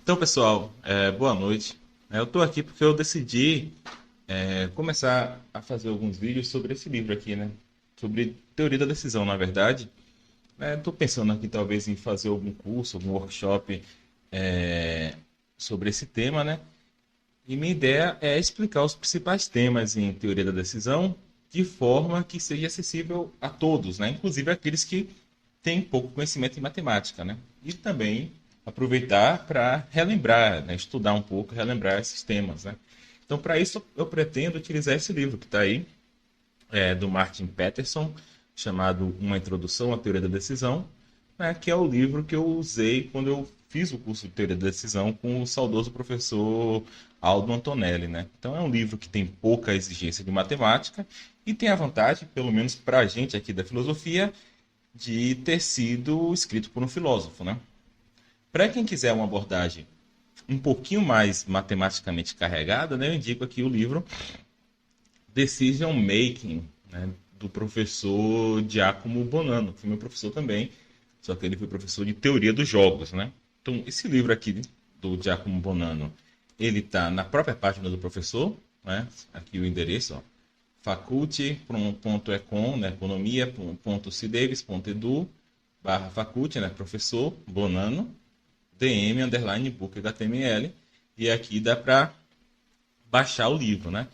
Então, pessoal, boa noite. Eu estou aqui porque eu decidi começar a fazer alguns vídeos sobre esse livro aqui, né? Sobre teoria da decisão, na verdade. Estou pensando aqui talvez em fazer algum curso, algum workshop sobre esse tema, né? E minha ideia é explicar os principais temas em teoria da decisão de forma que seja acessível a todos, né? Inclusive aqueles que têm pouco conhecimento em matemática, né? E também aproveitar para relembrar, né? Estudar um pouco, relembrar esses temas, né? Então, para isso, eu pretendo utilizar esse livro que está aí, do Martin Peterson, chamado Uma Introdução à Teoria da Decisão, né, que é o livro que eu usei quando eu fiz o curso de Teoria da Decisão com o saudoso professor Aldo Antonelli. Né? Então é um livro que tem pouca exigência de matemática e tem a vantagem, pelo menos para a gente aqui da filosofia, de ter sido escrito por um filósofo. Né? Para quem quiser uma abordagem um pouquinho mais matematicamente carregada, né, eu indico aqui o livro Decision Making, né, do professor Giacomo Bonanno, que foi meu professor também, só que ele foi professor de teoria dos jogos, né? Então, esse livro aqui do Giacomo Bonanno, ele está na própria página do professor, né? Aqui o endereço, ó, faculty.econ, né, economia.cdavis.edu /faculty, né, professor Bonanno, dm, underline, book, html, e aqui dá para baixar o livro, né?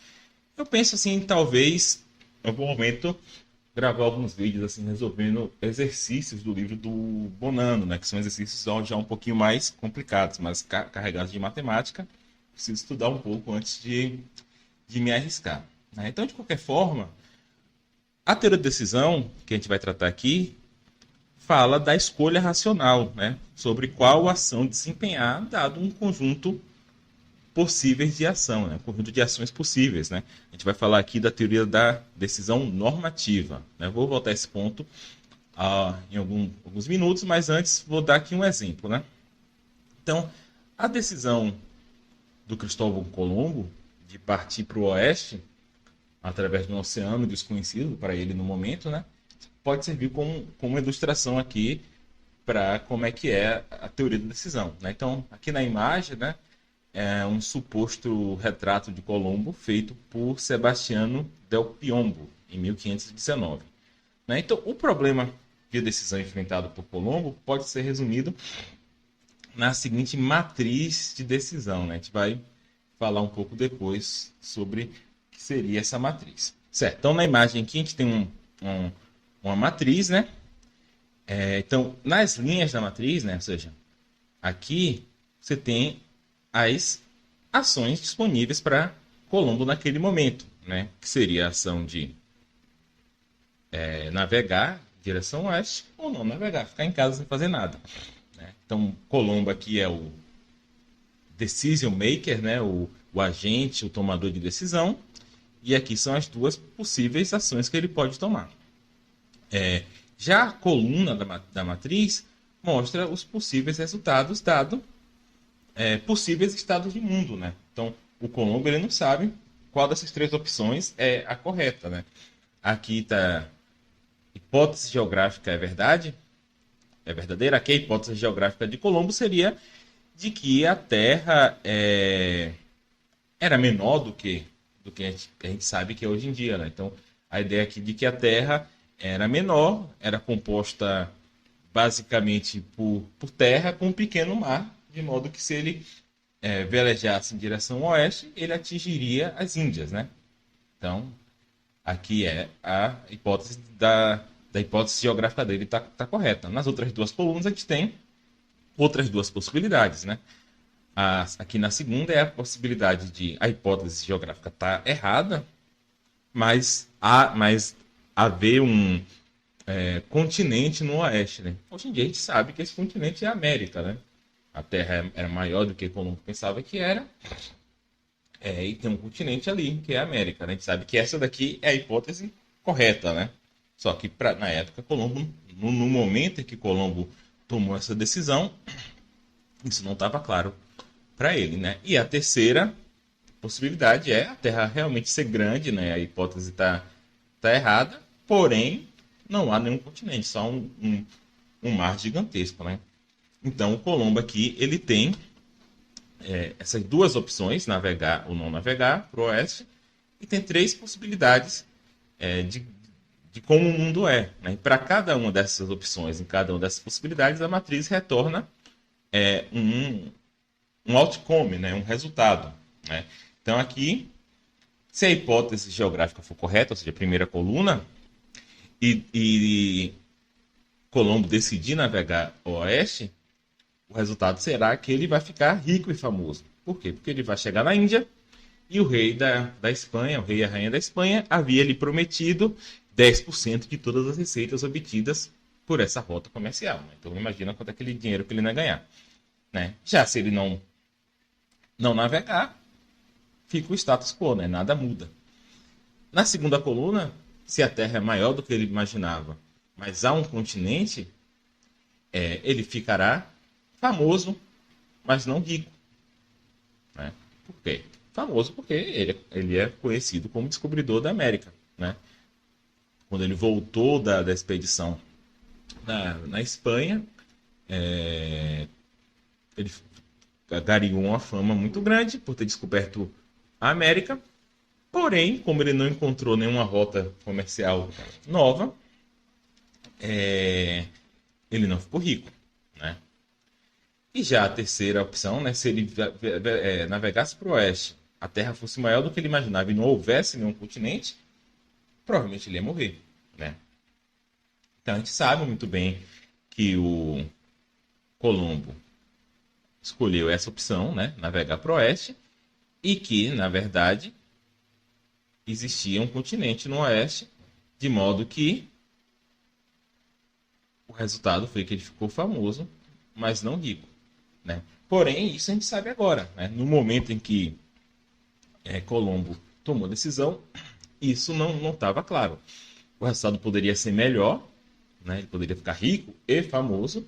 Eu penso assim, talvez, em algum momento, gravar alguns vídeos assim, resolvendo exercícios do livro do Bonanno, né? Que são exercícios já um pouquinho mais complicados, mas carregados de matemática. Preciso estudar um pouco antes de me arriscar. Né? Então, de qualquer forma, a teoria de decisão, que a gente vai tratar aqui, fala da escolha racional, né? Sobre qual ação desempenhar, dado um conjunto possíveis de ação, né? Um conjunto de ações possíveis. Né? A gente vai falar aqui da teoria da decisão normativa. Né? Vou voltar a esse ponto em alguns minutos, mas antes vou dar aqui um exemplo. Né? Então, a decisão do Cristóvão Colombo de partir para o oeste, através de um oceano desconhecido para ele no momento, né? Pode servir como uma ilustração aqui para como é que é a teoria da decisão. Né? Então, aqui na imagem, né, é um suposto retrato de Colombo feito por Sebastiano del Piombo, em 1519. Né? Então, o problema de decisão enfrentado por Colombo pode ser resumido na seguinte matriz de decisão. Né? A gente vai falar um pouco depois sobre o que seria essa matriz. Certo, então na imagem aqui a gente tem uma matriz, né? Então, nas linhas da matriz, né? Ou seja, aqui você tem as ações disponíveis para Colombo naquele momento, né? Que seria a ação de navegar em direção oeste ou não navegar, ficar em casa sem fazer nada. Né? Então, Colombo aqui é o decision maker, né? O agente, o tomador de decisão, e aqui são as duas possíveis ações que ele pode tomar. Já a coluna da matriz mostra os possíveis resultados dado possíveis estados de mundo, né? Então, o Colombo ele não sabe qual dessas três opções é a correta, né? Aqui está hipótese geográfica é verdade, é verdadeira. Aqui a hipótese geográfica de Colombo seria de que a Terra era menor do que a gente sabe que é hoje em dia, né? Então, a ideia aqui de que a Terra era menor, era composta basicamente por terra com um pequeno mar, de modo que se ele velejasse em direção oeste, ele atingiria as Índias, né? Então, aqui é a hipótese da hipótese geográfica dele tá correta. Nas outras duas colunas a gente tem outras duas possibilidades, né? Aqui na segunda é a possibilidade de a hipótese geográfica estar errada, mas haver um continente no oeste. Né? Hoje em dia a gente sabe que esse continente é a América. Né? A Terra era maior do que Colombo pensava que era, e tem um continente ali, que é a América. Né? A gente sabe que essa daqui é a hipótese correta. Né? Só que na época, Colombo, no momento em que Colombo tomou essa decisão, isso não estava claro para ele. Né? E a terceira possibilidade é a Terra realmente ser grande, né? A hipótese está errada, porém não há nenhum continente, só um mar gigantesco, né? Então o Colombo aqui ele tem essas duas opções, navegar ou não navegar, para o oeste, e tem três possibilidades de como o mundo é. Né? E para cada uma dessas opções, em cada uma dessas possibilidades, a matriz retorna um outcome, né? Um resultado. Né? Então aqui, se a hipótese geográfica for correta, ou seja, a primeira coluna, e Colombo decidir navegar ao oeste, o resultado será que ele vai ficar rico e famoso. Por quê? Porque ele vai chegar na Índia e o rei da Espanha, o rei e a rainha da Espanha, havia lhe prometido 10% de todas as receitas obtidas por essa rota comercial. Né? Então imagina quanto é aquele dinheiro que ele não ia ganhar. Né? Já se ele não navegar, fica o status quo, né? Nada muda. Na segunda coluna, se a Terra é maior do que ele imaginava, mas há um continente, ele ficará famoso, mas não rico. Né? Por quê? Famoso porque ele é conhecido como descobridor da América. Né? Quando ele voltou da expedição na Espanha, ele gariou uma fama muito grande por ter descoberto a América. Porém, como ele não encontrou nenhuma rota comercial nova, ele não ficou rico. Né? E já a terceira opção, né, se ele navegasse para o oeste, a Terra fosse maior do que ele imaginava e não houvesse nenhum continente, provavelmente ele ia morrer. Né? Então a gente sabe muito bem que o Colombo escolheu essa opção, né, navegar para o oeste, e que, na verdade, existia um continente no oeste, de modo que o resultado foi que ele ficou famoso, mas não rico. Né? Porém, isso a gente sabe agora. Né? No momento em que Colombo tomou a decisão, isso não estava claro. O resultado poderia ser melhor, né? Ele poderia ficar rico e famoso,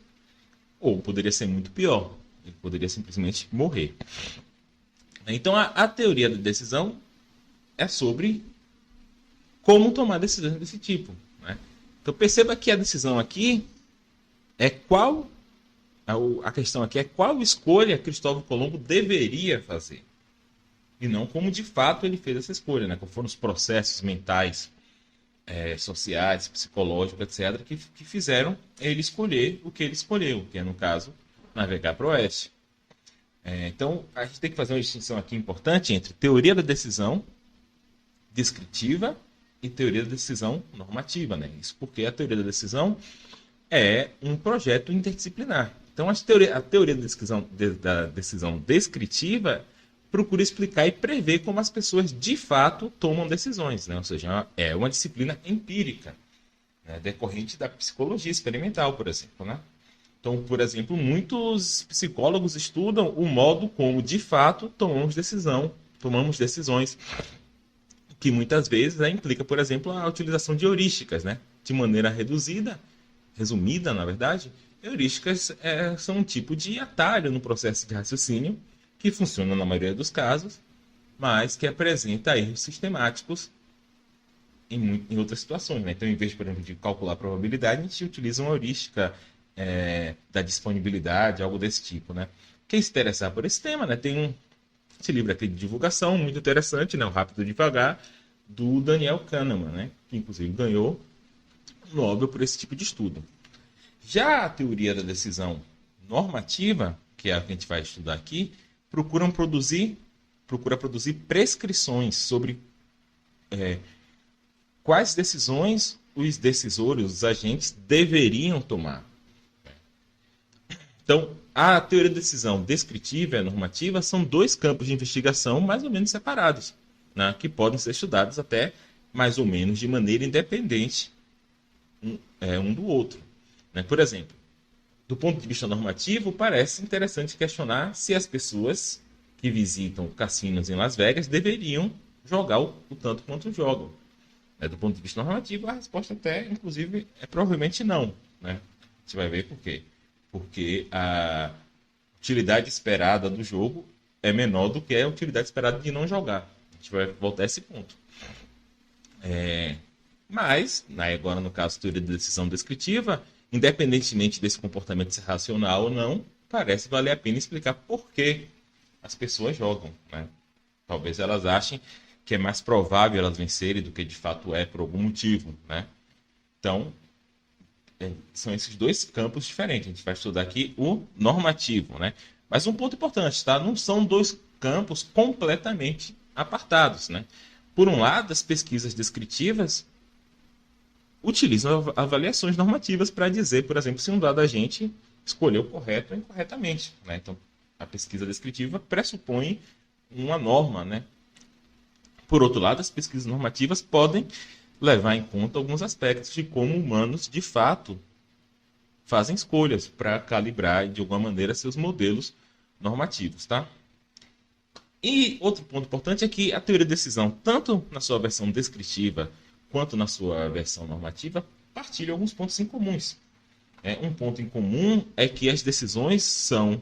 ou poderia ser muito pior. Ele poderia simplesmente morrer. Então, a teoria da decisão é sobre como tomar decisões desse tipo. Né? Então, perceba que a decisão aqui é qual... A questão aqui é qual escolha Cristóvão Colombo deveria fazer. E não como de fato ele fez essa escolha. Né? Quais foram os processos mentais, sociais, psicológicos, etc., que fizeram ele escolher o que ele escolheu, que é, no caso, navegar para o oeste. Então, a gente tem que fazer uma distinção aqui importante entre teoria da decisão descritiva e teoria da decisão normativa. Né? Isso porque a teoria da decisão é um projeto interdisciplinar. Então, a teoria da decisão descritiva procura explicar e prever como as pessoas de fato tomam decisões. Né? Ou seja, é uma disciplina empírica, né? Decorrente da psicologia experimental, por exemplo. Né? Então, por exemplo, muitos psicólogos estudam o modo como de fato tomamos decisões, que muitas vezes implica, por exemplo, a utilização de heurísticas, né? De maneira resumida, na verdade. Heurísticas são um tipo de atalho no processo de raciocínio que funciona na maioria dos casos, mas que apresenta erros sistemáticos em outras situações. Né? Então, em vez, por exemplo, de calcular a probabilidade, a gente utiliza uma heurística da disponibilidade, algo desse tipo. Né? Quem se interessar por esse tema, né, tem esse livro aqui de divulgação muito interessante, né, o Rápido e Devagar, do Daniel Kahneman, né, que inclusive ganhou o Nobel por esse tipo de estudo. Já a teoria da decisão normativa, que é a que a gente vai estudar aqui, procura produzir prescrições sobre quais decisões os decisores, os agentes, deveriam tomar. Então, a teoria da decisão descritiva e a normativa são dois campos de investigação mais ou menos separados, né, que podem ser estudados até mais ou menos de maneira independente um do outro. Né? Por exemplo, do ponto de vista normativo, parece interessante questionar se as pessoas que visitam cassinos em Las Vegas deveriam jogar o tanto quanto jogam. Né? Do ponto de vista normativo, a resposta até, inclusive, é provavelmente não. Né? A gente vai ver por quê. Porque a utilidade esperada do jogo é menor do que a utilidade esperada de não jogar. A gente vai voltar a esse ponto. Mas, agora no caso, teoria de decisão descritiva, independentemente desse comportamento ser racional ou não, parece valer a pena explicar por que as pessoas jogam, né? Talvez elas achem que é mais provável elas vencerem do que de fato é por algum motivo, né? Então, são esses dois campos diferentes. A gente vai estudar aqui o normativo, né? Mas um ponto importante, tá? Não são dois campos completamente apartados, né? Por um lado, as pesquisas descritivas utilizam avaliações normativas para dizer, por exemplo, se um dado agente escolheu correto ou incorretamente, né? Então, a pesquisa descritiva pressupõe uma norma, né? Por outro lado, as pesquisas normativas podem levar em conta alguns aspectos de como humanos, de fato, fazem escolhas para calibrar, de alguma maneira, seus modelos normativos, tá? E outro ponto importante é que a teoria de decisão, tanto na sua versão descritiva quanto na sua versão normativa, partilha alguns pontos em comuns. Um ponto em comum é que as decisões são,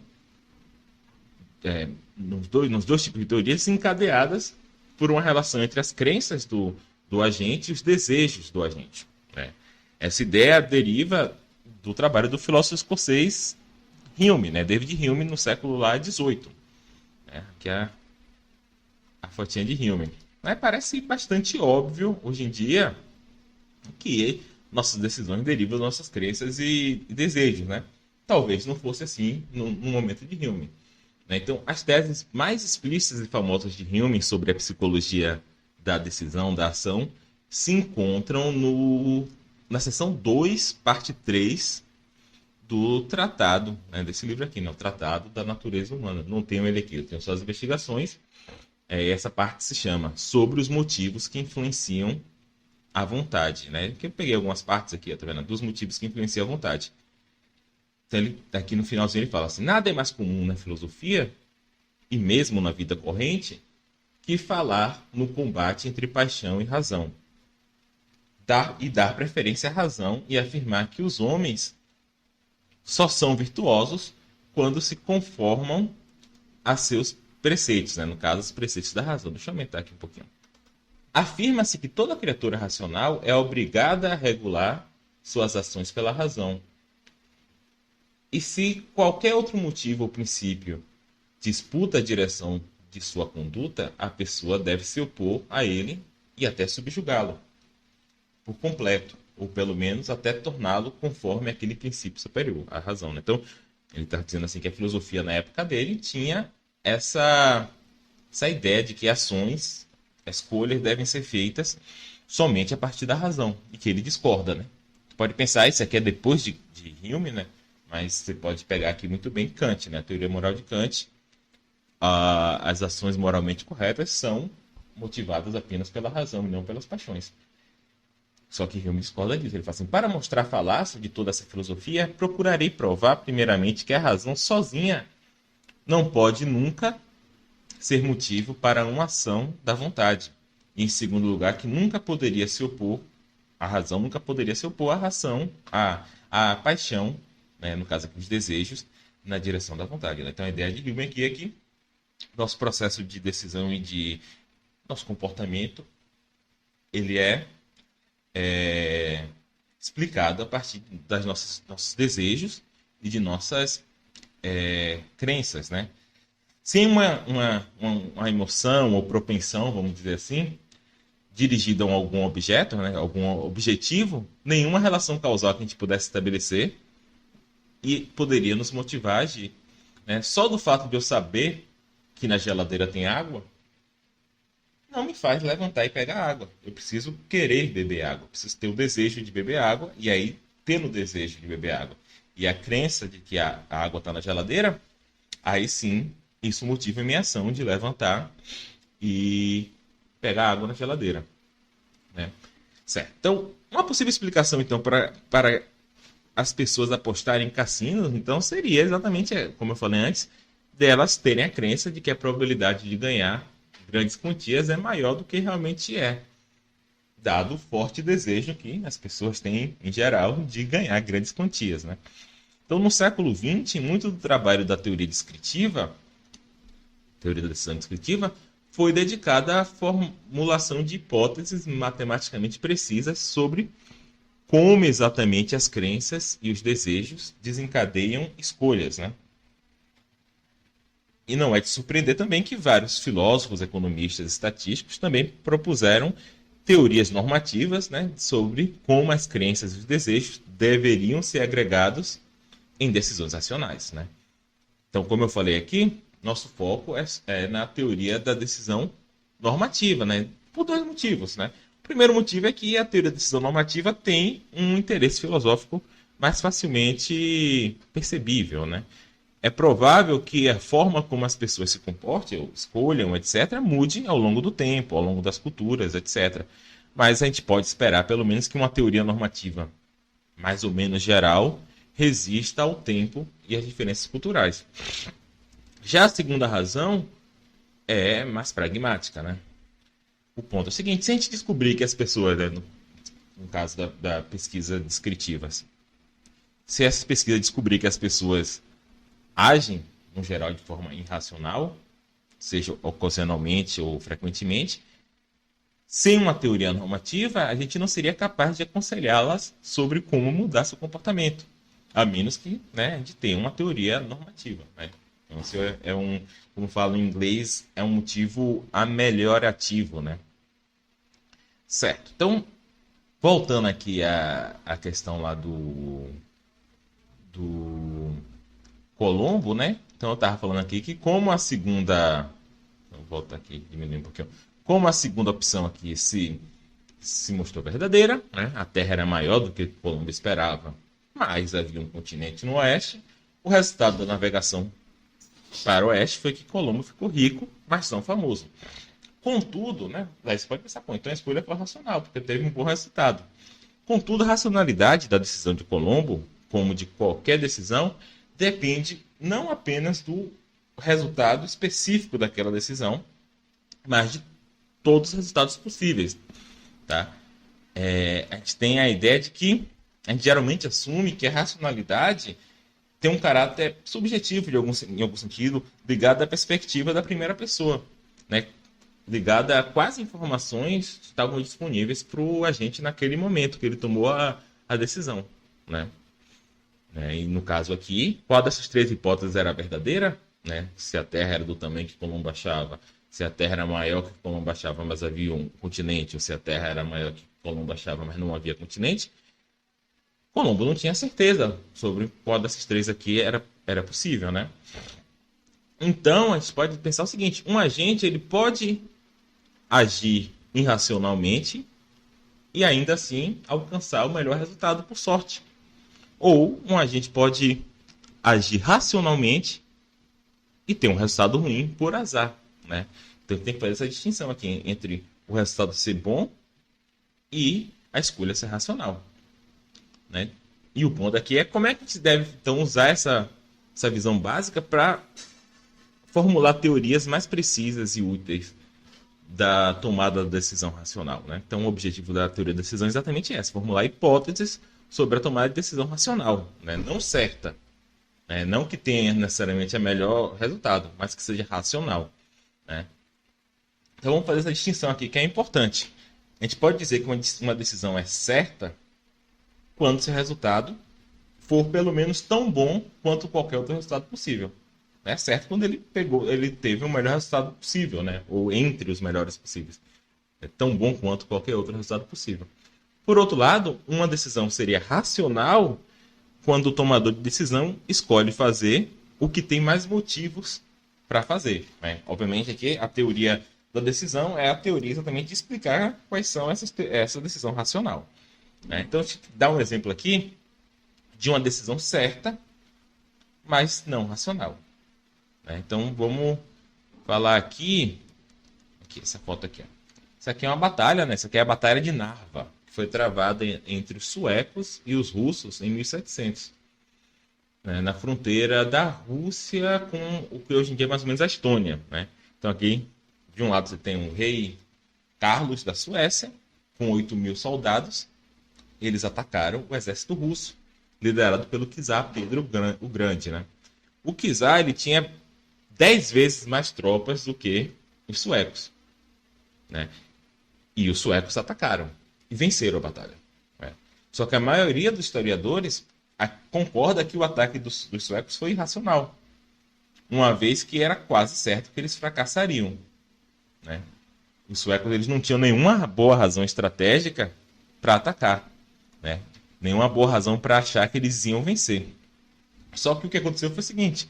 nos dois tipos de teorias, encadeadas por uma relação entre as crenças do agente e os desejos do agente. Né? Essa ideia deriva do trabalho do filósofo escocês Hume, né? David Hume, no século XVIII. Né? Que é a fotinha de Hume. Mas parece bastante óbvio, hoje em dia, que nossas decisões derivam das nossas crenças e desejos. Né? Talvez não fosse assim no momento de Hume. Então, as teses mais explícitas e famosas de Hume sobre a psicologia da decisão, da ação, se encontram na seção 2, parte 3 do tratado, né, desse livro aqui, né, o Tratado da Natureza Humana. Não tenho ele aqui, eu tenho só as investigações. Essa parte se chama Sobre os motivos que influenciam a vontade. Né? Eu peguei algumas partes aqui, tá vendo? Dos motivos que influenciam a vontade. Então, aqui no finalzinho ele fala assim: nada é mais comum na filosofia e mesmo na vida corrente que falar no combate entre paixão e razão. Dar preferência à razão e afirmar que os homens só são virtuosos quando se conformam a seus preceitos, né? No caso, os preceitos da razão. Deixa eu aumentar aqui um pouquinho. Afirma-se que toda criatura racional é obrigada a regular suas ações pela razão. E se qualquer outro motivo ou princípio disputa a direção de sua conduta, a pessoa deve se opor a ele e até subjugá-lo por completo, ou pelo menos até torná-lo conforme aquele princípio superior, a razão. Né? Então, ele está dizendo assim que a filosofia na época dele tinha essa ideia de que ações, escolhas devem ser feitas somente a partir da razão, e que ele discorda. Né? Tu pode pensar, isso aqui é depois de Hume, né? Mas você pode pegar aqui muito bem Kant, né? A teoria moral de Kant. As ações moralmente corretas são motivadas apenas pela razão e não pelas paixões. Só que Hume discorda disso. Ele fala assim: para mostrar a falácia de toda essa filosofia, procurarei provar, primeiramente, que a razão sozinha não pode nunca ser motivo para uma ação da vontade. E, em segundo lugar, que nunca poderia se opor, a razão nunca poderia se opor à razão, à paixão, né, no caso aqui, os desejos, na direção da vontade. Né? Então, a ideia de Hume aqui é que nosso processo de decisão e de nosso comportamento, ele é explicado a partir das nossos desejos e de nossas crenças, né? Sem uma emoção ou propensão, vamos dizer assim, dirigida a algum objeto, né, algum objetivo, nenhuma relação causal que a gente pudesse estabelecer e poderia nos motivar a agir. Né? Só do fato de eu saber que na geladeira tem água, não me faz levantar e pegar água. Eu preciso querer beber água, preciso ter o desejo de beber água, e aí, tendo o desejo de beber água e a crença de que a água está na geladeira, aí sim, isso motiva a minha ação de levantar e pegar água na geladeira. Né? Certo. Então, uma possível explicação, então, para as pessoas apostarem em cassinos, então, seria exatamente, como eu falei antes, delas terem a crença de que a probabilidade de ganhar grandes quantias é maior do que realmente é, dado o forte desejo que as pessoas têm, em geral, de ganhar grandes quantias. Né? Então, no século XX, muito do trabalho da teoria descritiva, teoria da decisão descritiva, foi dedicada à formulação de hipóteses matematicamente precisas sobre como exatamente as crenças e os desejos desencadeiam escolhas. Né? E não é de surpreender também que vários filósofos, economistas, estatísticos também propuseram teorias normativas, né, sobre como as crenças e os desejos deveriam ser agregados em decisões racionais, né? Então, como eu falei aqui, nosso foco é na teoria da decisão normativa, né? Por dois motivos, né? O primeiro motivo é que a teoria da decisão normativa tem um interesse filosófico mais facilmente percebível, né? É provável que a forma como as pessoas se comportem, ou escolham, etc., mude ao longo do tempo, ao longo das culturas, etc. Mas a gente pode esperar, pelo menos, que uma teoria normativa mais ou menos geral resista ao tempo e às diferenças culturais. Já a segunda razão é mais pragmática, né? O ponto é o seguinte: se a gente descobrir que as pessoas, né, no caso da pesquisa descritiva, se essa pesquisa descobrir que as pessoas agem, no geral, de forma irracional, seja ocasionalmente ou frequentemente, sem uma teoria normativa, a gente não seria capaz de aconselhá-las sobre como mudar seu comportamento, a menos que, né, a gente tenha uma teoria normativa, né? Então, isso como falo em inglês, é um motivo ameliorativo, né? Certo. Então, voltando aqui à questão lá do Colombo, né? Então, eu estava falando aqui que como a segunda... Vou voltar aqui, diminuir um pouquinho. Como a segunda opção aqui se mostrou verdadeira, né? A Terra era maior do que Colombo esperava, mas havia um continente no oeste. O resultado da navegação para o oeste foi que Colombo ficou rico, mas não famoso. Contudo, né? Daí você pode pensar, pô, então a escolha foi racional, porque teve um bom resultado. Contudo, a racionalidade da decisão de Colombo, como de qualquer decisão, depende não apenas do resultado específico daquela decisão, mas de todos os resultados possíveis, tá? A gente tem a ideia de que a gente geralmente assume que a racionalidade tem um caráter subjetivo em algum sentido, ligado à perspectiva da primeira pessoa, né? Ligada a quais informações estavam disponíveis para o agente naquele momento que ele tomou a decisão, né? E no caso aqui, qual dessas três hipóteses era a verdadeira? Né? Se a Terra era do tamanho que Colombo achava, se a Terra era maior que Colombo achava, mas havia um continente, ou se a Terra era maior que Colombo achava, mas não havia continente, Colombo não tinha certeza sobre qual dessas três aqui era possível, né? Então, a gente pode pensar o seguinte: um agente ele pode agir irracionalmente e ainda assim alcançar o melhor resultado por sorte. Ou um agente pode agir racionalmente e ter um resultado ruim por azar, né? Então tem que fazer essa distinção aqui entre o resultado ser bom e a escolha ser racional, né? E o ponto aqui é como é que a gente deve então usar essa visão básica para formular teorias mais precisas e úteis da tomada da decisão racional, né? Então o objetivo da teoria da decisão é exatamente esse: formular hipóteses sobre a tomada de decisão racional, né? Não certa, né? Não que tenha necessariamente o melhor resultado, mas que seja racional, né? Então vamos fazer essa distinção aqui que é importante. A gente pode dizer que uma decisão é certa quando seu resultado for pelo menos tão bom quanto qualquer outro resultado possível. É certo quando ele teve o melhor resultado possível, né? Ou entre os melhores possíveis. É tão bom quanto qualquer outro resultado possível. Por outro lado, uma decisão seria racional quando o tomador de decisão escolhe fazer o que tem mais motivos para fazer, né? Obviamente aqui a teoria da decisão é a teoria exatamente de explicar quais são essa decisão racional, né? Então, a gente dá um exemplo aqui de uma decisão certa, mas não racional, né? Então, vamos falar aqui essa foto aqui, ó. Isso aqui é uma batalha, né? Isso aqui é a Batalha de Narva, que foi travada entre os suecos e os russos em 1700, né? Na fronteira da Rússia com o que hoje em dia é mais ou menos a Estônia, né? Então aqui, de um lado você tem o rei Carlos da Suécia, com 8.000 soldados. Eles atacaram o exército russo, liderado pelo czar Pedro o Grande, né? O czar ele tinha 10 vezes mais tropas do que os suecos, né? E os suecos atacaram e venceram a batalha, né? Só que a maioria dos historiadores concorda que o ataque dos suecos foi irracional. uma vez que era quase certo que eles fracassariam, né? Os suecos eles não tinham nenhuma boa razão estratégica para atacar, né? Nenhuma boa razão para achar que eles iam vencer. Só que o que aconteceu foi o seguinte: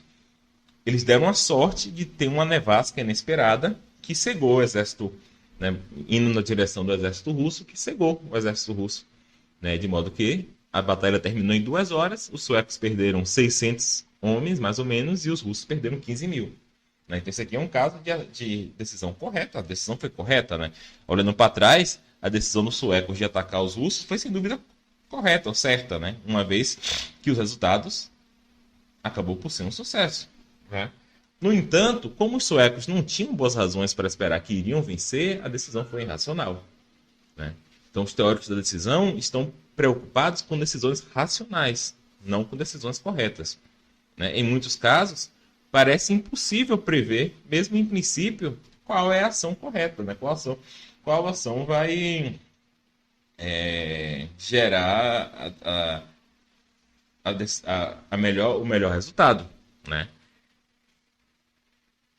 eles deram a sorte de ter uma nevasca inesperada que cegou o exército, né, indo na direção do exército russo, que cegou o exército russo, né, de modo que a batalha terminou em 2 horas, os suecos perderam 600 homens, mais ou menos, e os russos perderam 15 mil. Né? Então, esse aqui é um caso de decisão correta, a decisão foi correta. Né? Olhando para trás, a decisão dos suecos de atacar os russos foi, sem dúvida, correta ou certa, né? Uma vez que os resultados acabou por ser um sucesso. Né? No entanto, como os suecos não tinham boas razões para esperar que iriam vencer, a decisão foi irracional. Né? Então, os teóricos da decisão estão preocupados com decisões racionais, não com decisões corretas. Né? Em muitos casos, parece impossível prever, mesmo em princípio, qual é a ação correta, né? Qual ação vai gerar o melhor resultado. Né?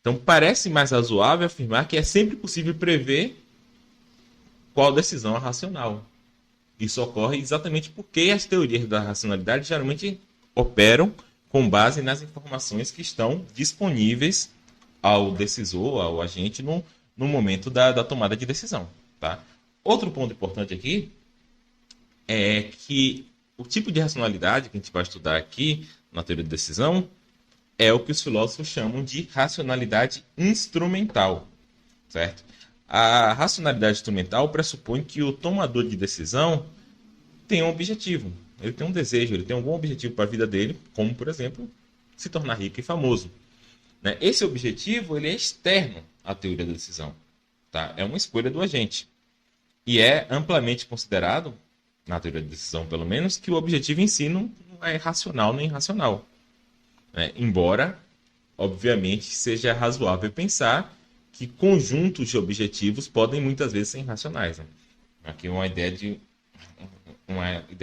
Então, parece mais razoável afirmar que é sempre possível prever qual decisão é racional. Isso ocorre exatamente porque as teorias da racionalidade geralmente operam com base nas informações que estão disponíveis ao decisor, ao agente, no momento da tomada de decisão. Tá? Outro ponto importante aqui é que o tipo de racionalidade que a gente vai estudar aqui na teoria de decisão é o que os filósofos chamam de racionalidade instrumental, certo? A racionalidade instrumental pressupõe que o tomador de decisão tem um objetivo, ele tem um desejo, ele tem algum objetivo para a vida dele, como, por exemplo, se tornar rico e famoso. Né? Esse objetivo ele é externo à teoria da decisão. Tá? É uma escolha do agente. E é amplamente considerado, na teoria da decisão pelo menos, que o objetivo em si não é racional nem irracional. Né? Embora, obviamente, seja razoável pensar que conjuntos de objetivos podem muitas vezes ser irracionais. Né? Aqui é uma ideia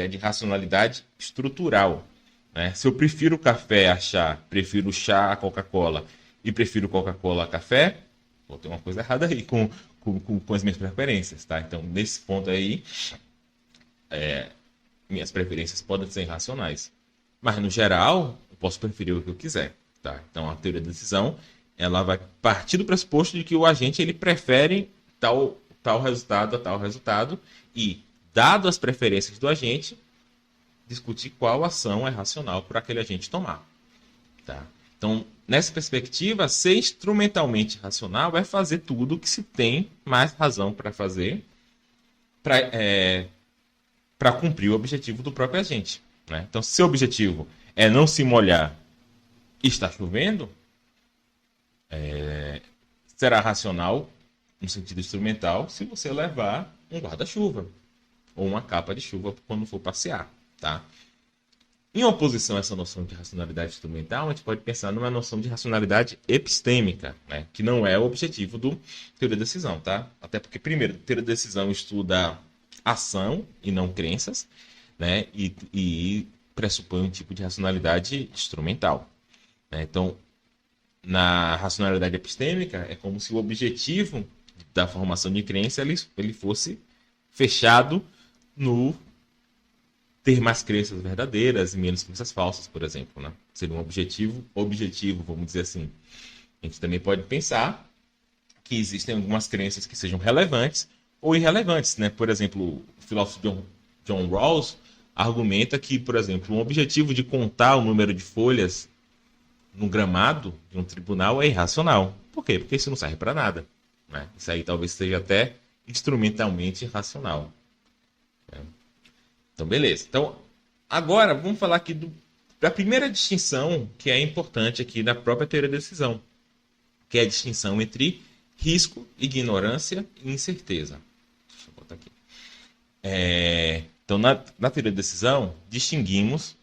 de racionalidade estrutural. Né? Se eu prefiro café a chá, prefiro chá a Coca-Cola e prefiro Coca-Cola a café, pô, tem uma coisa errada aí com as minhas preferências. Tá? Então, nesse ponto aí, minhas preferências podem ser irracionais. Mas, no geral, eu posso preferir o que eu quiser. Tá? Então, a teoria da decisão ela vai partir do pressuposto de que o agente ele prefere tal resultado a tal resultado e, dado as preferências do agente, discutir qual ação é racional para aquele agente tomar. Tá? Então, nessa perspectiva, ser instrumentalmente racional é fazer tudo o que se tem mais razão para fazer para cumprir o objetivo do próprio agente. Né? Então, se o objetivo é não se molhar e está chovendo, será racional, no sentido instrumental, se você levar um guarda-chuva ou uma capa de chuva quando for passear. Tá? Em oposição a essa noção de racionalidade instrumental, a gente pode pensar numa noção de racionalidade epistêmica, né? Que não é o objetivo do teoria da decisão. Tá? Até porque, primeiro, a teoria da decisão estuda ação e não crenças, né? E pressupõe um tipo de racionalidade instrumental. Né? Então, na racionalidade epistêmica, é como se o objetivo da formação de crença ele fosse fechado no ter mais crenças verdadeiras e menos crenças falsas, por exemplo. Né? Seria um objetivo, vamos dizer assim. A gente também pode pensar que existem algumas crenças que sejam relevantes ou irrelevantes. Né? Por exemplo, o filósofo John Rawls argumenta que, por exemplo, um objetivo de contar o número de folhas no gramado de um tribunal é irracional. Por quê? Porque isso não serve para nada. Né? Isso aí talvez seja até instrumentalmente irracional. Então, beleza. Então, agora vamos falar aqui da primeira distinção que é importante aqui na própria teoria da decisão, que é a distinção entre risco, ignorância e incerteza. Deixa eu botar aqui. Então, na teoria da decisão, distinguimos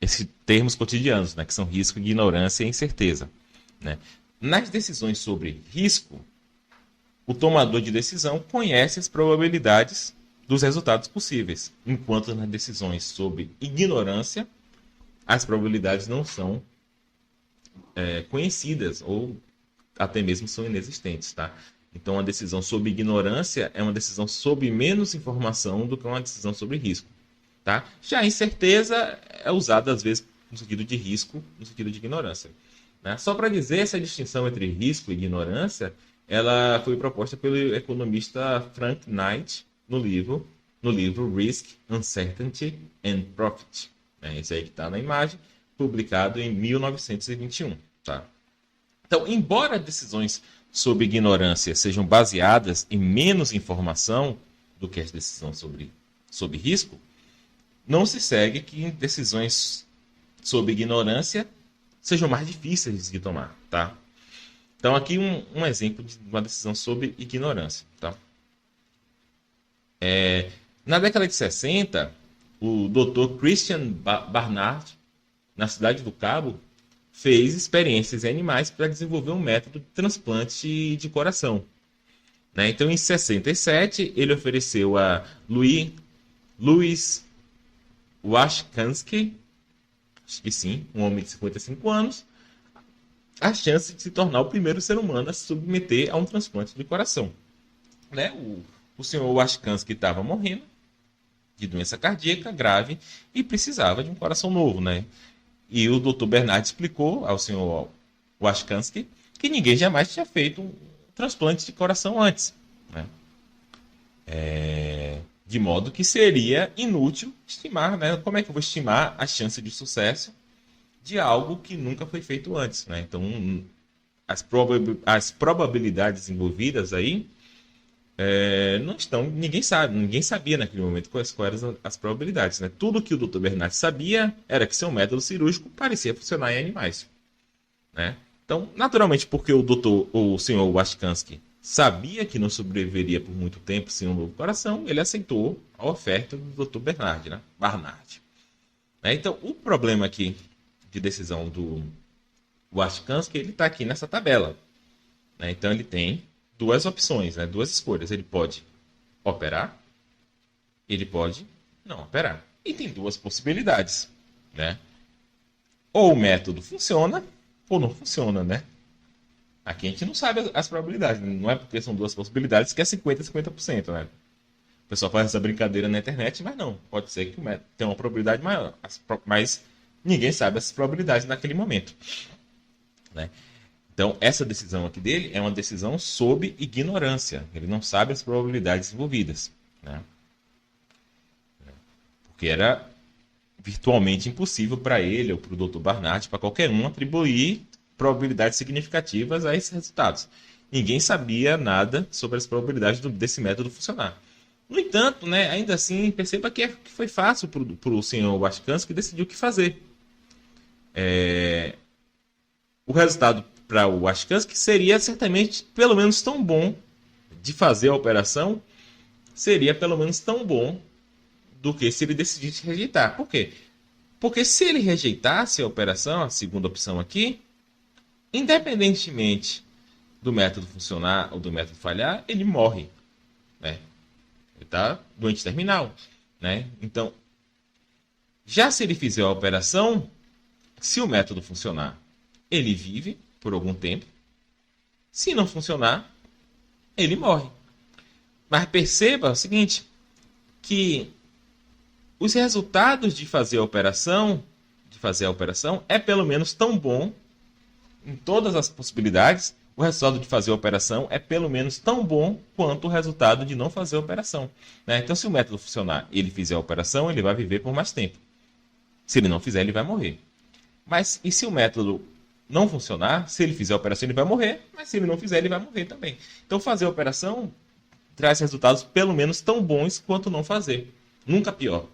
esses termos cotidianos, né, que são risco, ignorância e incerteza. Né? Nas decisões sobre risco, o tomador de decisão conhece as probabilidades dos resultados possíveis, enquanto nas decisões sobre ignorância, as probabilidades não são conhecidas ou até mesmo são inexistentes, tá? Então, uma decisão sobre ignorância é uma decisão sobre menos informação do que uma decisão sobre risco, tá? Já a incerteza é usada às vezes no sentido de risco, no sentido de ignorância, né? Só para dizer, essa distinção entre risco e ignorância, ela foi proposta pelo economista Frank Knight no livro Risk, Uncertainty and Profit. Esse aí que está na imagem, publicado em 1921, tá? Então, embora decisões sobre ignorância sejam baseadas em menos informação do que as decisões sobre risco, não se segue que decisões sobre ignorância sejam mais difíceis de tomar, tá? Então, aqui um exemplo de uma decisão sobre ignorância, tá? Na década de 60, o Dr. Christian Barnard, na cidade do Cabo, fez experiências em animais para desenvolver um método de transplante de coração, né? Então, em 67, ele ofereceu a Louis Washkansky, acho que sim, um homem de 55 anos, a chance de se tornar o primeiro ser humano a se submeter a um transplante de coração, né? O senhor Washkansky estava morrendo de doença cardíaca grave e precisava de um coração novo, né? E o Dr. Bernard explicou ao senhor Washkansky que ninguém jamais tinha feito um transplante de coração antes, né? De modo que seria inútil estimar, né? Como é que eu vou estimar a chance de sucesso de algo que nunca foi feito antes, né? Então, as probabilidades envolvidas aí não estão, ninguém sabia naquele momento quais eram as probabilidades, né? Tudo que o Dr. Bernard sabia era que seu método cirúrgico parecia funcionar em animais, né? Então, naturalmente, porque o senhor Washkansky sabia que não sobreviveria por muito tempo sem um novo coração, ele aceitou a oferta do Dr. Barnard, né? Então, o problema aqui de decisão do Washkansky, ele está aqui nessa tabela, né? Então, ele tem duas opções, né? Duas escolhas. Ele pode operar, ele pode não operar. E tem duas possibilidades, né? Ou o método funciona, ou não funciona, né? Aqui a gente não sabe as probabilidades, né? Não é porque são duas possibilidades que é 50%, né? O pessoal faz essa brincadeira na internet, mas não. Pode ser que o método tenha uma probabilidade maior, mas ninguém sabe essas probabilidades naquele momento, né? Então, essa decisão aqui dele é uma decisão sob ignorância. Ele não sabe as probabilidades envolvidas, né? Porque era virtualmente impossível para ele ou para o Dr. Barnard, para qualquer um, atribuir probabilidades significativas a esses resultados. Ninguém sabia nada sobre as probabilidades desse método funcionar. No entanto, né, ainda assim, perceba que foi fácil para o senhor Washkansky decidir o que fazer. O resultado para o Washkansky seria certamente pelo menos tão bom de fazer a operação, seria pelo menos tão bom do que se ele decidisse rejeitar. Por quê? Porque se ele rejeitasse a operação, a segunda opção aqui, independentemente do método funcionar ou do método falhar, ele morre, né? Ele está doente terminal, né? Então, já se ele fizer a operação, se o método funcionar, ele vive por algum tempo. Se não funcionar, ele morre. Mas perceba o seguinte, que os resultados de fazer a operação é pelo menos tão bom em todas as possibilidades. O resultado de fazer a operação é pelo menos tão bom quanto o resultado de não fazer a operação, né? Então, se o método funcionar e ele fizer a operação, ele vai viver por mais tempo. Se ele não fizer, ele vai morrer. Mas e se o método não funcionar, se ele fizer a operação, ele vai morrer, mas se ele não fizer, ele vai morrer também. Então, fazer a operação traz resultados pelo menos tão bons quanto não fazer. Nunca pior,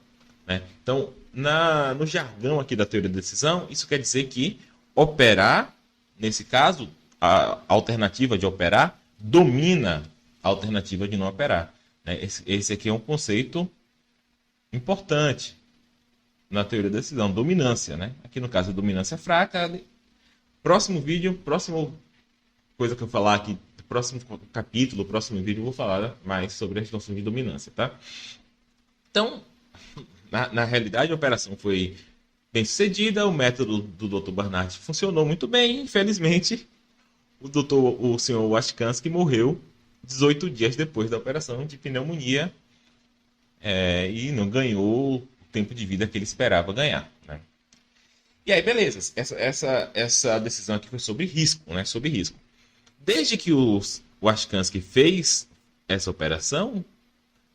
né? Então, no jargão aqui da teoria da decisão, isso quer dizer que operar, nesse caso, a alternativa de operar domina a alternativa de não operar, né? Esse aqui é um conceito importante na teoria da decisão, dominância, né? Aqui no caso, a dominância fraca. Próximo vídeo, próxima coisa que eu falar aqui, próximo capítulo, próximo vídeo, eu vou falar mais sobre as noções de dominância, tá? Então, na realidade, a operação foi bem-sucedida, o método do Dr. Barnard funcionou muito bem. Infelizmente, o senhor Washkansky morreu 18 dias depois da operação de pneumonia e não ganhou o tempo de vida que ele esperava ganhar, né? E aí, beleza. Essa decisão aqui foi sobre risco, né? Sobre risco. Desde que o Washkansky fez essa operação,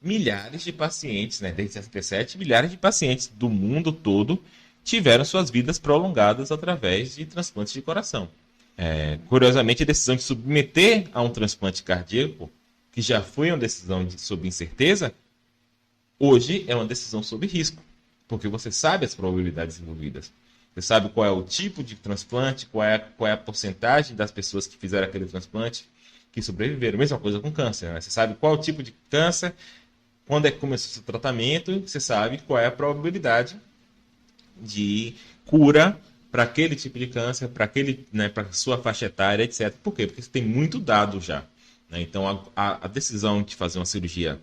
milhares de pacientes, né? Desde 67, milhares de pacientes do mundo todo tiveram suas vidas prolongadas através de transplantes de coração. Curiosamente, a decisão de submeter a um transplante cardíaco, que já foi uma decisão sob incerteza, hoje é uma decisão sob risco, porque você sabe as probabilidades envolvidas. Você sabe qual é o tipo de transplante, qual é a porcentagem das pessoas que fizeram aquele transplante que sobreviveram. Mesma coisa com câncer, né? Você sabe qual é o tipo de câncer, quando é que começou o seu tratamento, você sabe qual é a probabilidade de cura para aquele tipo de câncer, para sua faixa etária, etc. Por quê? Porque você tem muito dado já, né? Então, a decisão de fazer uma cirurgia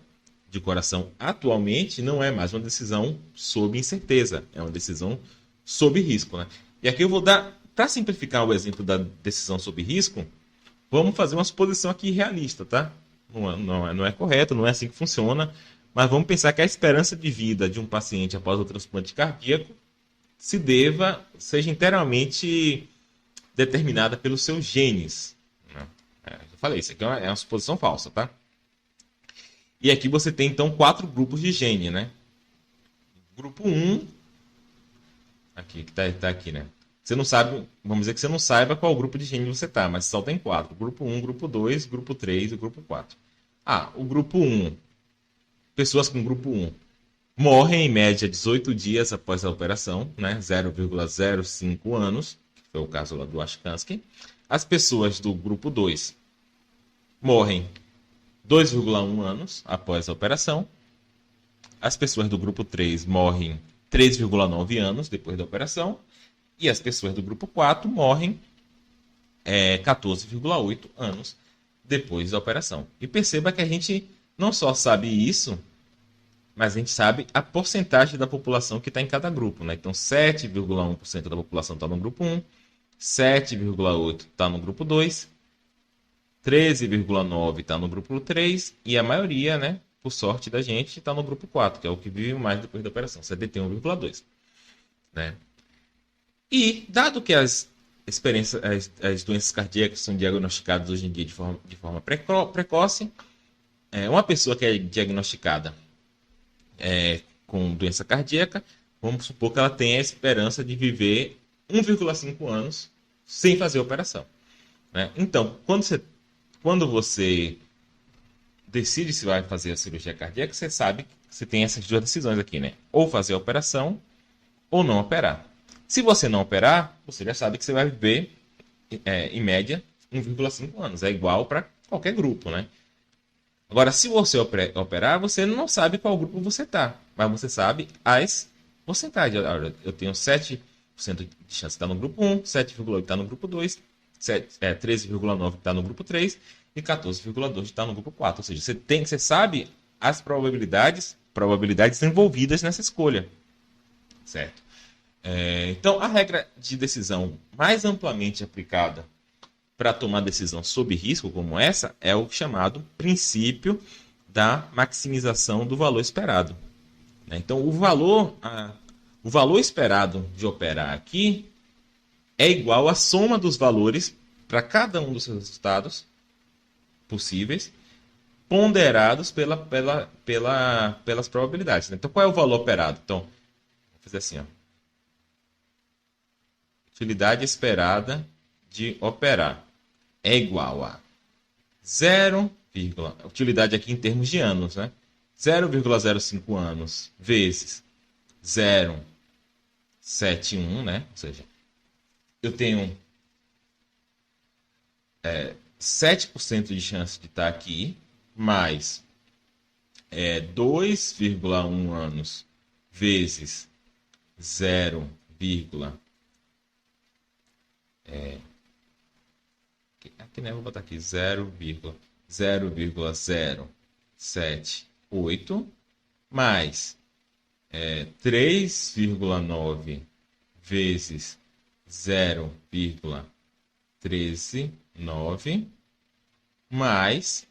de coração atualmente não é mais uma decisão sob incerteza, é uma decisão sob risco, né? E aqui eu vou dar, para simplificar o exemplo da decisão sob risco, vamos fazer uma suposição aqui realista, tá? Não é correto, não é assim que funciona, mas vamos pensar que a esperança de vida de um paciente após o transplante cardíaco seja inteiramente determinada pelos seus genes. Eu falei, isso aqui é uma suposição falsa, tá? E aqui você tem, então, 4 grupos de gene, né? Grupo 1, aqui, que tá aqui, né? Você não sabe, vamos dizer que você não saiba qual grupo de gene você tá, mas só tem 4. Grupo 1, grupo 2, grupo 3 e grupo 4. O grupo 1, pessoas com grupo 1 morrem em média 18 dias após a operação, né? 0,05 anos, que foi o caso lá do Washkansky. As pessoas do grupo 2 morrem 2,1 anos após a operação. As pessoas do grupo 3 morrem 3,9 anos depois da operação. E as pessoas do grupo 4 morrem 14,8 anos depois da operação. E perceba que a gente não só sabe isso, mas a gente sabe a porcentagem da população que está em cada grupo, né? Então, 7,1% da população está no grupo 1, 7,8% está no grupo 2, 13,9% está no grupo 3 e a maioria, né, por sorte da gente, está no grupo 4, que é o que vive mais depois da operação, 71,2%. Né? E, dado que as doenças cardíacas são diagnosticadas hoje em dia de forma precoce, uma pessoa que é diagnosticada com doença cardíaca, vamos supor que ela tenha a esperança de viver 1,5 anos sem fazer a operação. Né? Então, quando você decide se vai fazer a cirurgia cardíaca, você sabe que você tem essas duas decisões aqui, né? Ou fazer a operação ou não operar. Se você não operar, você já sabe que você vai viver, em média, 1,5 anos. É igual para qualquer grupo, né? Agora, se você operar, você não sabe qual grupo você está, mas você sabe as porcentagens. Eu tenho 7% de chance de estar no grupo 1, 7,8% está no grupo 2, 13,9% está no grupo 3 e 14,2% está no grupo 4. Ou seja, você sabe as probabilidades envolvidas nessa escolha. Certo? Então, a regra de decisão mais amplamente aplicada para tomar decisão sob risco como essa é o chamado princípio da maximização do valor esperado. Então, o valor esperado de operar aqui é igual à soma dos valores para cada um dos seus resultados possíveis, ponderados pelas probabilidades. Então, qual é o valor operado? Então, vou fazer assim, ó. Utilidade esperada de operar é igual a 0, utilidade aqui em termos de anos, né? 0,05 anos vezes 0,71, né? Ou seja, eu tenho 7% de chance de estar aqui, mais 2,1 anos vezes 0, aqui, né? Vou botar aqui 0,078 mais 3,9 vezes 0,139 mais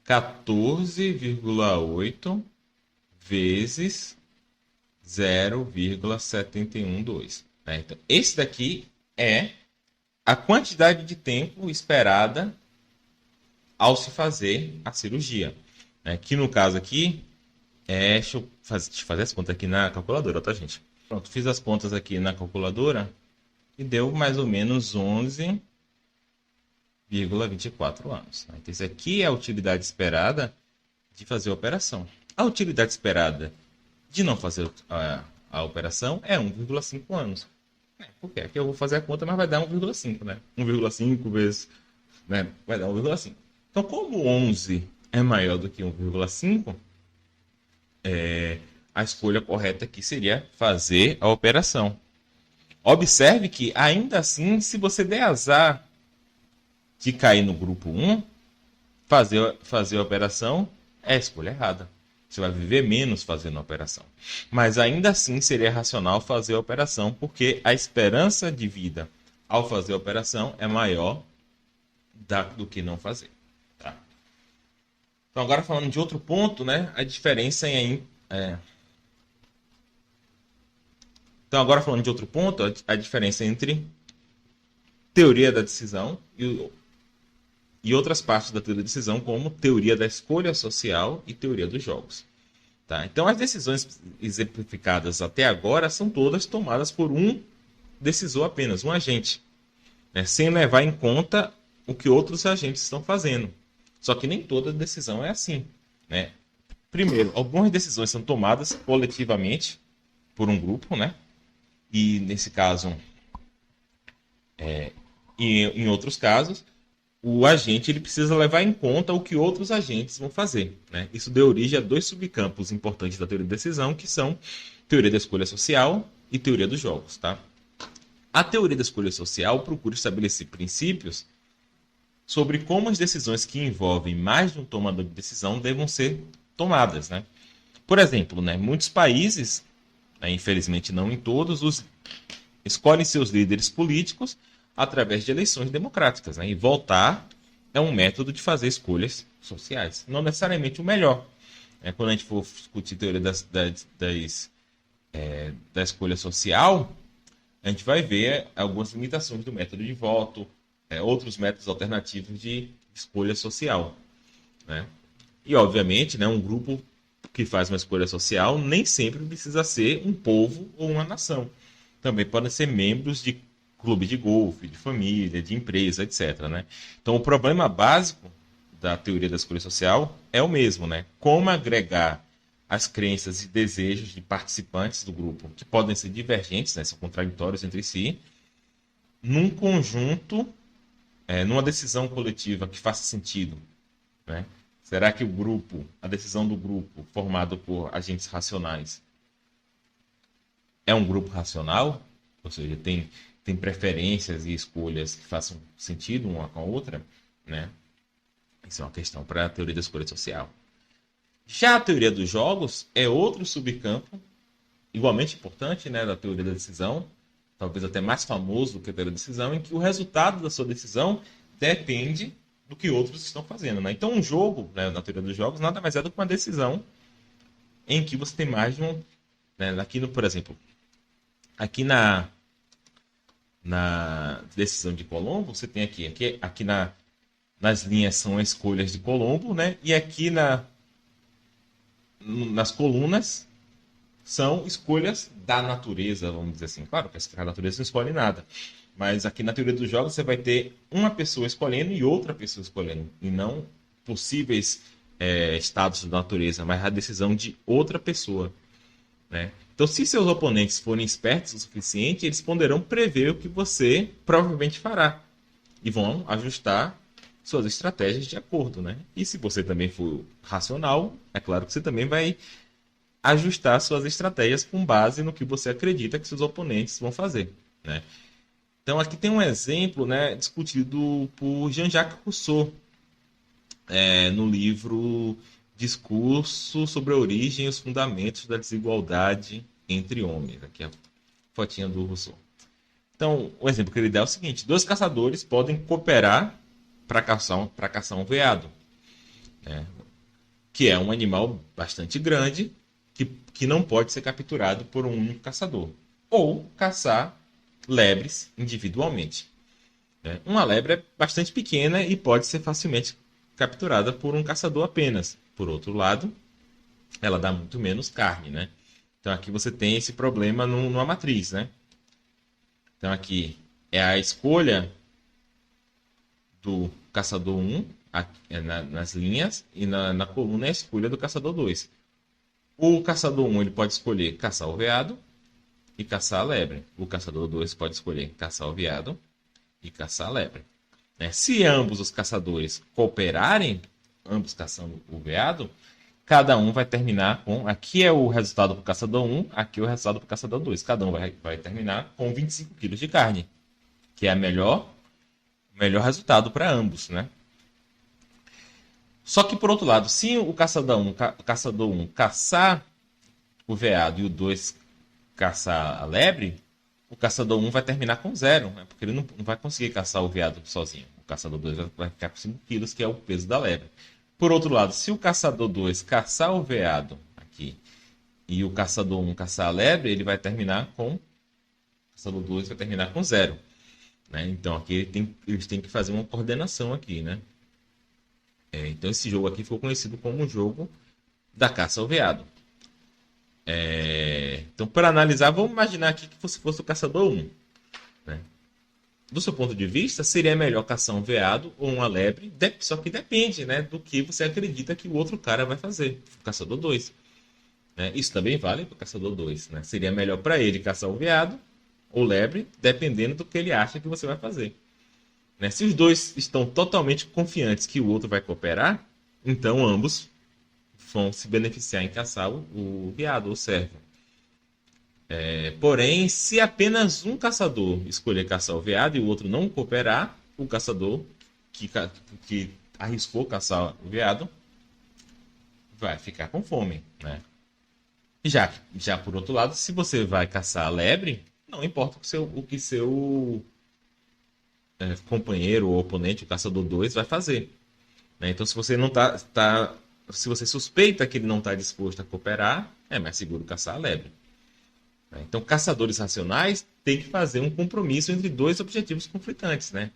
14,8 vezes 0,712. Né? Então, esse daqui é a quantidade de tempo esperada ao se fazer a cirurgia. Né? Que no caso aqui, deixa eu fazer as contas aqui na calculadora, tá, gente? Pronto, fiz as contas aqui na calculadora e deu mais ou menos 11,24 anos. Né? Então, isso aqui é a utilidade esperada de fazer a operação. A utilidade esperada de não fazer a operação é 1,5 anos. Por quê? Aqui eu vou fazer a conta, mas vai dar 1,5, né? 1,5 vezes, né? Vai dar 1,5. Então, como 11 é maior do que 1,5, a escolha correta aqui seria fazer a operação. Observe que, ainda assim, se você der azar de cair no grupo 1, fazer a operação é a escolha errada. Você vai viver menos fazendo a operação. Mas ainda assim seria racional fazer a operação, porque a esperança de vida ao fazer a operação é maior do que não fazer. Tá? Então, agora falando de outro ponto, né? A diferença Então, agora falando de outro ponto, a diferença entre teoria da decisão e outras partes da teoria da decisão, como teoria da escolha social e teoria dos jogos. Tá? Então, as decisões exemplificadas até agora são todas tomadas por um decisor apenas, um agente, né? Sem levar em conta o que outros agentes estão fazendo. Só que nem toda decisão é assim. Né? Primeiro, algumas decisões são tomadas coletivamente por um grupo, né? E nesse caso, em outros casos, o agente ele precisa levar em conta o que outros agentes vão fazer. Né? Isso deu origem a dois subcampos importantes da teoria da decisão, que são teoria da escolha social e teoria dos jogos. Tá? A teoria da escolha social procura estabelecer princípios sobre como as decisões que envolvem mais de um tomador de decisão devam ser tomadas. Né? Por exemplo, né, muitos países, né, infelizmente não em todos, escolhem seus líderes políticos através de eleições democráticas. Né? E votar é um método de fazer escolhas sociais. Não necessariamente o melhor. Quando a gente for discutir teoria da escolha social, a gente vai ver algumas limitações do método de voto, outros métodos alternativos de escolha social. Né? E, obviamente, né, um grupo que faz uma escolha social nem sempre precisa ser um povo ou uma nação. Também podem ser membros de clube de golfe, de família, de empresa, etc. Né? Então, o problema básico da teoria da escolha social é o mesmo, né? Como agregar as crenças e desejos de participantes do grupo, que podem ser divergentes, né? São contraditórios entre si, num conjunto, numa decisão coletiva que faça sentido. Né? Será que a decisão do grupo, formado por agentes racionais, é um grupo racional? Ou seja, tem preferências e escolhas que façam sentido uma com a outra, né? Isso é uma questão para a teoria da escolha social. Já a teoria dos jogos é outro subcampo, igualmente importante, né, da teoria da decisão, talvez até mais famoso do que a teoria da decisão, em que o resultado da sua decisão depende do que outros estão fazendo. Né? Então, um jogo, né, na teoria dos jogos, nada mais é do que uma decisão em que você tem mais de um... Né, por exemplo, aqui na decisão de Colombo, você tem aqui nas linhas são as escolhas de Colombo, né? E aqui nas colunas são escolhas da natureza, vamos dizer assim. Claro que a natureza não escolhe nada, mas aqui na teoria dos jogos você vai ter uma pessoa escolhendo e outra pessoa escolhendo, e não possíveis estados da natureza, mas a decisão de outra pessoa. Né? Então, se seus oponentes forem espertos o suficiente, eles poderão prever o que você provavelmente fará e vão ajustar suas estratégias de acordo. Né? E se você também for racional, é claro que você também vai ajustar suas estratégias com base no que você acredita que seus oponentes vão fazer. Né? Então, aqui tem um exemplo, né, discutido por Jean-Jacques Rousseau no livro Discurso sobre a Origem e os Fundamentos da Desigualdade entre homens. Aqui é a fotinha do Rousseau. Então, o exemplo que ele dá é o seguinte: dois caçadores podem cooperar para caçar um veado, né? Que é um animal bastante grande que não pode ser capturado por um único caçador. Ou caçar lebres individualmente, né? Uma lebre é bastante pequena e pode ser facilmente capturada por um caçador apenas. Por outro lado, ela dá muito menos carne, né? Então aqui você tem esse problema numa matriz, né? Então aqui é a escolha do caçador 1 nas linhas e na coluna é a escolha do caçador 2. O caçador 1 ele pode escolher caçar o veado e caçar a lebre. O caçador 2 pode escolher caçar o veado e caçar a lebre, né? Se ambos os caçadores cooperarem, ambos caçando o veado, cada um vai terminar com... Aqui é o resultado para o caçador 1, aqui é o resultado para o caçador 2. Cada um vai terminar com 25 quilos de carne, que é o melhor resultado para ambos, né? Só que, por outro lado, se o caçador 1 caçar o veado e o 2 caçar a lebre, o caçador 1 vai terminar com 0, né? Porque ele não vai conseguir caçar o veado sozinho. O caçador 2 vai ficar com 5 quilos, que é o peso da lebre. Por outro lado, se o caçador 2 caçar o veado aqui e o caçador 1 caçar a lebre, ele vai terminar com... O caçador 2 vai terminar com 0. Né? Então aqui eles têm que fazer uma coordenação aqui, né? Então esse jogo aqui ficou conhecido como o jogo da caça ao veado. Então, para analisar, vamos imaginar aqui que fosse o caçador 1. Né? Do seu ponto de vista, seria melhor caçar um veado ou uma lebre, só que depende, né, do que você acredita que o outro cara vai fazer, o caçador 2. Né? Isso também vale para o caçador 2. Né? Seria melhor para ele caçar o veado ou lebre, dependendo do que ele acha que você vai fazer. Né? Se os dois estão totalmente confiantes que o outro vai cooperar, então ambos vão se beneficiar em caçar o veado ou servo. Porém, se apenas um caçador escolher caçar o veado e o outro não cooperar, o caçador que arriscou caçar o veado vai ficar com fome. Né? Já por outro lado, se você vai caçar a lebre, não importa o que seu companheiro ou oponente, o caçador 2, vai fazer. Né? Então, se você não se você suspeita que ele não está disposto a cooperar, é mais seguro caçar a lebre. Né? Então, caçadores racionais têm que fazer um compromisso entre dois objetivos conflitantes, né?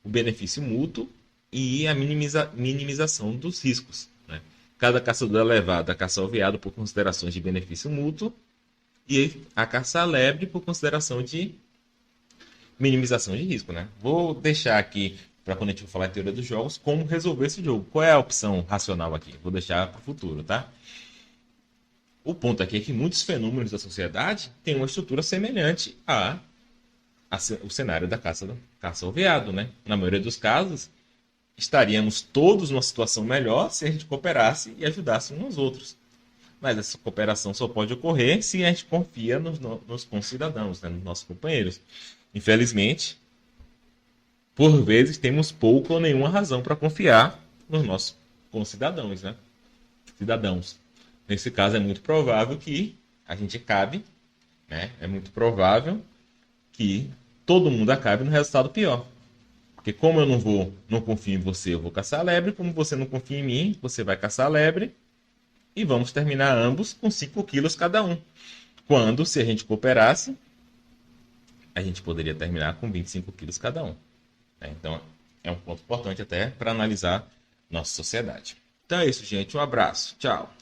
O benefício mútuo e a minimização dos riscos. Né? Cada caçador é levado a caçar o veado por considerações de benefício mútuo e a caçar a lebre por consideração de minimização de risco, né? Vou deixar aqui, para quando a gente for falar em teoria dos jogos, como resolver esse jogo. Qual é a opção racional aqui? Vou deixar para o futuro, tá? O ponto aqui é que muitos fenômenos da sociedade têm uma estrutura semelhante ao cenário da caça ao veado, né? Na maioria dos casos, estaríamos todos numa situação melhor se a gente cooperasse e ajudasse uns aos outros. Mas essa cooperação só pode ocorrer se a gente confia nos concidadãos, né? Nos nossos companheiros. Infelizmente, por vezes temos pouca ou nenhuma razão para confiar nos nossos concidadãos, né? Cidadãos. Nesse caso, é muito provável que a gente acabe, né? É muito provável que todo mundo acabe no resultado pior. Porque como eu não confio em você, eu vou caçar a lebre. Como você não confia em mim, você vai caçar a lebre. E vamos terminar ambos com 5 quilos cada um. Quando, se a gente cooperasse, a gente poderia terminar com 25 quilos cada um. Então, é um ponto importante até para analisar nossa sociedade. Então é isso, gente. Um abraço. Tchau.